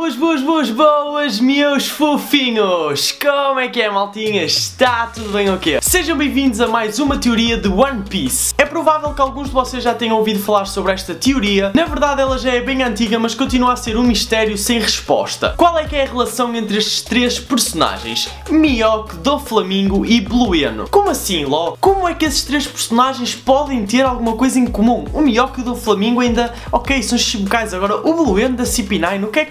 Boas, meus fofinhos! Como é que é, maltinha? Está tudo bem ou quê? Sejam bem-vindos a mais uma teoria de One Piece. É provável que alguns de vocês já tenham ouvido falar sobre esta teoria. Na verdade, ela já é bem antiga, mas continua a ser um mistério sem resposta. Qual é que é a relação entre estes três personagens? Mihawk, Doflamingo e Blueno. Como assim, LOL? Como é que esses três personagens podem ter alguma coisa em comum? O Mihawk e o Doflamingo ainda, ok, são Shichibukais. Agora, o Blueno da CP9, o que é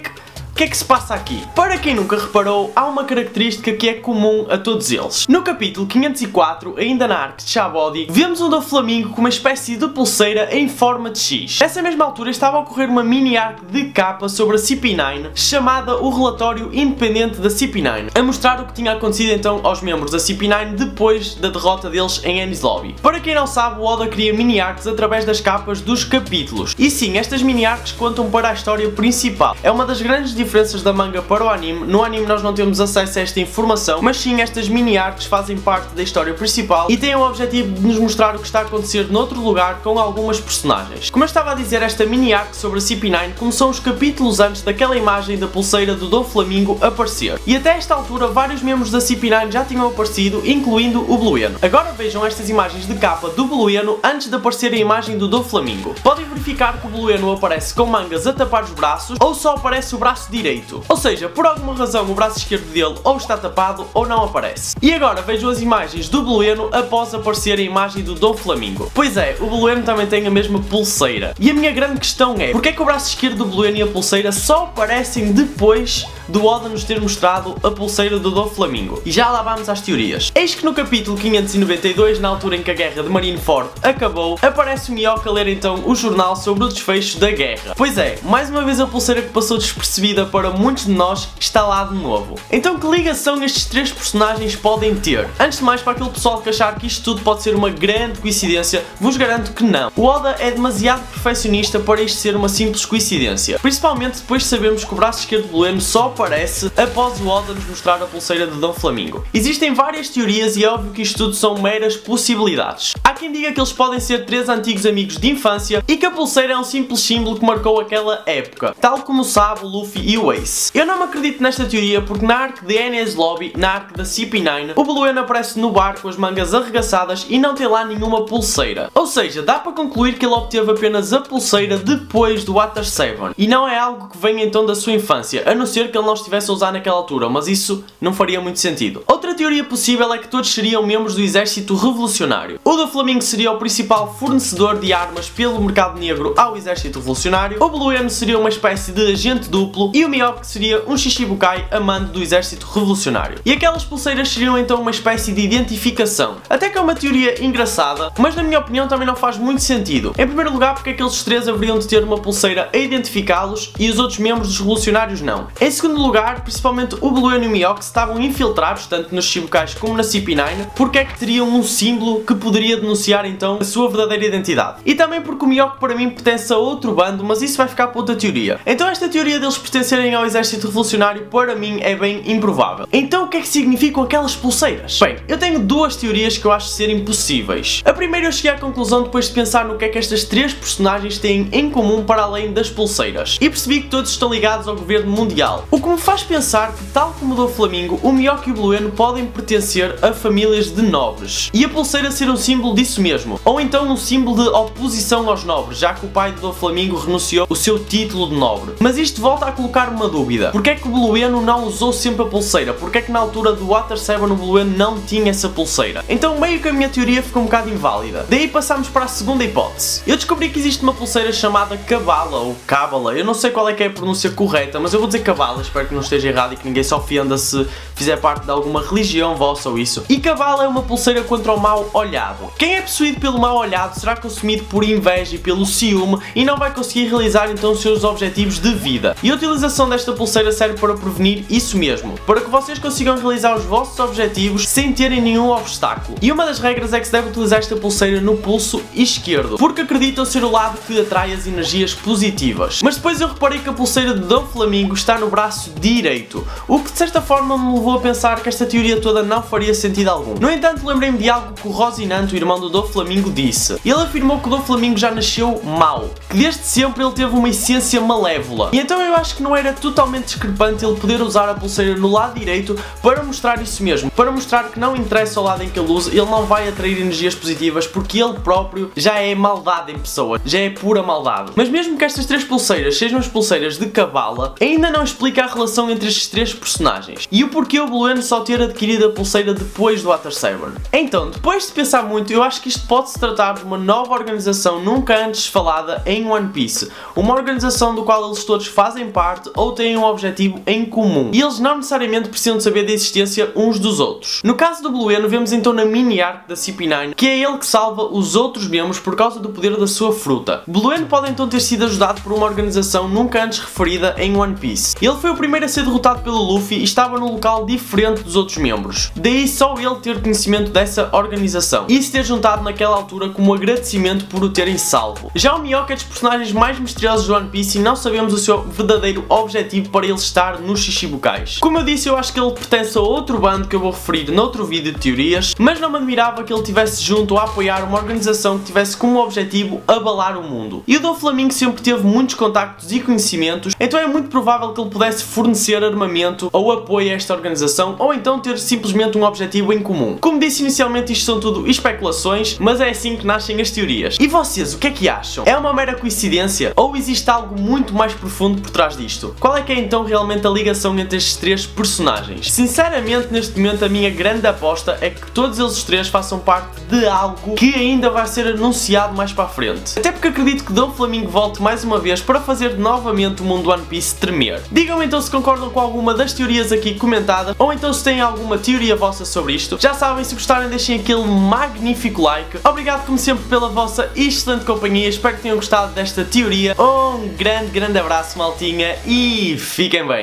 que se passa aqui? Para quem nunca reparou, há uma característica que é comum a todos eles. No capítulo 504, ainda na arca de Sabaody, vemos um Doflamingo com uma espécie de pulseira em forma de X. Nessa mesma altura estava a ocorrer uma mini arc de capa sobre a CP9, chamada o Relatório Independente da CP9, a mostrar o que tinha acontecido então aos membros da CP9 depois da derrota deles em Enies Lobby. Para quem não sabe, o Oda cria mini arcs através das capas dos capítulos. E sim, estas mini arcs contam para a história principal. É uma das grandes diferenças da manga para o anime. No anime nós não temos acesso a esta informação, mas sim estas mini arcs fazem parte da história principal e têm o objetivo de nos mostrar o que está a acontecer noutro lugar com algumas personagens. Como eu estava a dizer, esta mini arc sobre a CP9 começou uns capítulos antes daquela imagem da pulseira do Doflamingo aparecer. E até esta altura vários membros da CP9 já tinham aparecido, incluindo o Blueno. Agora vejam estas imagens de capa do Blueno antes de aparecer a imagem do Doflamingo. Podem verificar que o Blueno aparece com mangas a tapar os braços ou só aparece o braço direito. Ou seja, por alguma razão o braço esquerdo dele ou está tapado ou não aparece. E agora vejam as imagens do Blueno após aparecer a imagem do Doflamingo. Pois é, o Blueno também tem a mesma pulseira. E a minha grande questão é, porque é que o braço esquerdo do Blueno e a pulseira só aparecem depois do Oda nos ter mostrado a pulseira do Doflamingo? E já lá vamos às teorias. Eis que no capítulo 592, na altura em que a guerra de Marineford acabou, aparece o Mihawk a ler então o jornal sobre o desfecho da guerra. Pois é, mais uma vez a pulseira que passou despercebida para muitos de nós está lá de novo. Então que ligação estes três personagens podem ter? Antes de mais, para aquele pessoal que achar que isto tudo pode ser uma grande coincidência, vos garanto que não. O Oda é demasiado perfeccionista para isto ser uma simples coincidência. Principalmente depois de sabermos que o braço esquerdo do Blueno só aparece após o Oda nos mostrar a pulseira de Doflamingo. Existem várias teorias e é óbvio que isto tudo são meras possibilidades. Há quem diga que eles podem ser três antigos amigos de infância e que a pulseira é um simples símbolo que marcou aquela época, tal como o Sabo, o Luffy e o Ace. Eu não me acredito nesta teoria porque na arc de Enies Lobby, na arc da CP9, o Blueno aparece no bar com as mangas arregaçadas e não tem lá nenhuma pulseira. Ou seja, dá para concluir que ele obteve apenas a pulseira depois do Water 7 e não é algo que venha então da sua infância, a não ser que ele não estivesse a usar naquela altura, mas isso não faria muito sentido. Outra teoria possível é que todos seriam membros do exército revolucionário. O Doflamingo seria o principal fornecedor de armas pelo mercado negro ao exército revolucionário, o Blueno seria uma espécie de agente duplo e o Mihawk seria um Shichibukai a mando do exército revolucionário. E aquelas pulseiras seriam então uma espécie de identificação. Até que é uma teoria engraçada, mas na minha opinião também não faz muito sentido. Em primeiro lugar, porque aqueles três haveriam de ter uma pulseira a identificá-los e os outros membros dos revolucionários não. Em segundo lugar, principalmente o Blueno e o Mihawk estavam infiltrados, tanto nos Shichibukais como na CP9, porque é que teriam um símbolo que poderia denunciar então a sua verdadeira identidade. E também porque o Mihawk para mim pertence a outro bando, mas isso vai ficar para outra teoria. Então esta teoria deles pertencerem ao exército revolucionário para mim é bem improvável. Então o que é que significam aquelas pulseiras? Bem, eu tenho duas teorias que eu acho serem possíveis. A primeira eu cheguei à conclusão depois de pensar no que é que estas três personagens têm em comum para além das pulseiras. E percebi que todos estão ligados ao governo mundial. O que me faz pensar que, tal como o Doflamingo, o Mihawk e o Blueno podem pertencer a famílias de nobres. E a pulseira ser um símbolo disso mesmo. Ou então um símbolo de oposição aos nobres, já que o pai do Doflamingo renunciou o seu título de nobre. Mas isto volta a colocar uma dúvida. Porque é que o Blueno não usou sempre a pulseira? Porque é que na altura do Water 7 o Blueno não tinha essa pulseira? Então meio que a minha teoria ficou um bocado inválida. Daí passamos para a segunda hipótese. Eu descobri que existe uma pulseira chamada Kabbalah ou Cábala. Eu não sei qual é que é a pronúncia correta, mas eu vou dizer Kabbalah, espero que não esteja errado e que ninguém se ofenda se fizer parte de alguma religião vossa ou isso. E Kabbalah é uma pulseira contra o mau olhado. Quem é possuído pelo mau olhado será consumido por inveja e pelo ciúme e não vai conseguir realizar então os seus objetivos de vida. E a utilização desta pulseira serve para prevenir isso mesmo, para que vocês consigam realizar os vossos objetivos sem terem nenhum obstáculo. E uma das regras é que se deve utilizar esta pulseira no pulso esquerdo, porque acreditam ser o lado que atrai as energias positivas. Mas depois eu reparei que a pulseira de Doflamingo está no braço direito, o que de certa forma me levou a pensar que esta teoria teoria toda não faria sentido algum. No entanto, lembrei-me de algo que o Rosinante, o irmão do Doflamingo, disse. Ele afirmou que o Doflamingo já nasceu mau, que desde sempre ele teve uma essência malévola. E então eu acho que não era totalmente discrepante ele poder usar a pulseira no lado direito para mostrar isso mesmo, para mostrar que não interessa o lado em que ele usa, ele não vai atrair energias positivas porque ele próprio já é maldade em pessoa, já é pura maldade. Mas mesmo que estas três pulseiras sejam as pulseiras de Kabbalah, ainda não explica a relação entre estes três personagens e o porquê o Blueno só ter adquirido a pulseira depois do Water Saber. Então, depois de pensar muito, eu acho que isto pode-se tratar de uma nova organização nunca antes falada em One Piece, uma organização do qual eles todos fazem parte ou têm um objetivo em comum, e eles não necessariamente precisam de saber da existência uns dos outros. No caso do Blueno, vemos então na mini arc da CP9 que é ele que salva os outros membros por causa do poder da sua fruta. Blueno pode então ter sido ajudado por uma organização nunca antes referida em One Piece. Ele foi o primeiro a ser derrotado pelo Luffy e estava num local diferente dos outros membros. Daí só ele ter conhecimento dessa organização e se ter juntado naquela altura como agradecimento por o terem salvo. Já o Mihawk é dos personagens mais misteriosos do One Piece e não sabemos o seu verdadeiro objetivo para ele estar nos Shichibukais. Como eu disse, eu acho que ele pertence a outro bando que eu vou referir noutro vídeo de teorias, mas não me admirava que ele estivesse junto a apoiar uma organização que tivesse como objetivo abalar o mundo. E o Doflamingo sempre teve muitos contactos e conhecimentos, então é muito provável que ele pudesse fornecer armamento ou apoio a esta organização, ou então ter simplesmente um objetivo em comum. Como disse inicialmente, isto são tudo especulações, mas é assim que nascem as teorias. E vocês, o que é que acham? É uma mera coincidência? Ou existe algo muito mais profundo por trás disto? Qual é que é então realmente a ligação entre estes três personagens? Sinceramente, neste momento a minha grande aposta é que todos eles três façam parte de algo que ainda vai ser anunciado mais para a frente. Até porque acredito que Doflamingo volte mais uma vez para fazer novamente o mundo One Piece tremer. Digam então se concordam com alguma das teorias aqui comentadas, ou então se têm alguma teoria vossa sobre isto. Já sabem, se gostarem deixem aquele magnífico like. Obrigado como sempre pela vossa excelente companhia, espero que tenham gostado desta teoria. Um grande abraço maltinha e fiquem bem.